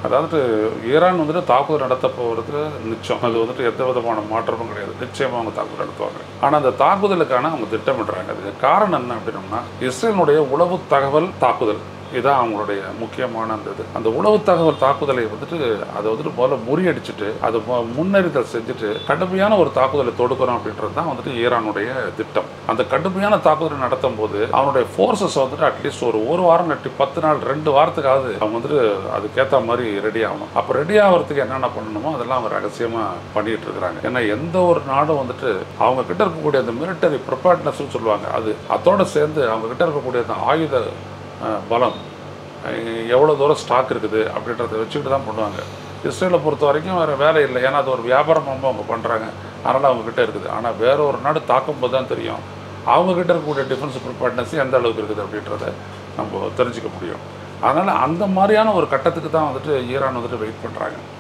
அதாவது ஈரான் வந்துட்டு தாக்குதல் நடத்த போகிறது நிச்சயம். அது வந்துட்டு எந்த விதமான மாற்றமும் கிடையாது. நிச்சயமாக அவங்க தாக்குதல் நடத்துவாங்க. ஆனால் அந்த தாக்குதலுக்கான அவங்க திட்டமிடுறாங்க. அதுக்கு காரணம் என்ன அப்படின்னோம்னா, இஸ்ரேலுடைய உளவு தகவல் தாக்குதல் இதுதான் அவங்களுடைய முக்கியமான அந்த உளவு தகவல் தாக்குதலை வந்துட்டு அதை வந்துட்டு முதல்ல முறியடிச்சுட்டு அது முன்னறிதல் செஞ்சுட்டு கடுமையான ஒரு தாக்குதலை தொடுக்கணும் அப்படின்றது தான் வந்துட்டு ஈரானுடைய திட்டம். அந்த கடுமையான தாக்குதலை நடத்தும் போது அவனுடைய ஃபோர்ஸஸ் வந்துட்டு அட்லீஸ்ட் ஒரு வாரம் நட்டி 10 நாள் 2 வாரத்துக்காவது அவங்க வந்துட்டு அதுக்கேற்ற மாதிரி ரெடி ஆகணும். அப்போ ரெடி ஆகிறதுக்கு என்னென்ன பண்ணணுமோ அதெல்லாம் அவங்க ரகசியமாக பண்ணிட்டு இருக்கிறாங்க. ஏன்னா எந்த ஒரு நாடும் வந்துட்டு அவங்க கிட்ட இருக்கக்கூடிய அந்த மிலிட்டரி ப்ரிப்பேர்ட்னஸ் சொல்லுவாங்க, அதோட சேர்ந்து அவங்க கிட்ட இருக்கக்கூடிய அந்த ஆயுத பலம் எவ்வளோ தூரம் ஸ்டாக் இருக்குது அப்படின்றத வச்சுக்கிட்டு தான் பண்ணுவாங்க. இஸ்ரேலை பொறுத்த வரைக்கும் வேறு வேலை இல்லை. ஏன்னா அது ஒரு வியாபாரமாக அவங்க பண்ணுறாங்க. அதனால் அவங்கக்கிட்ட இருக்குது. ஆனால் வேற ஒரு நாடு தாக்கும்போது தான் தெரியும் அவங்கக்கிட்ட இருக்கக்கூடிய டிஃபென்ஸ் ப்ரிப்பேர்ட்னஸ் எந்த அளவுக்கு இருக்குது அப்படின்றத நம்ம தெரிஞ்சுக்க முடியும். அதனால் அந்த மாதிரியான ஒரு கட்டத்துக்கு தான் வந்துட்டு ஈரான் வந்துட்டு வெயிட் பண்ணுறாங்க.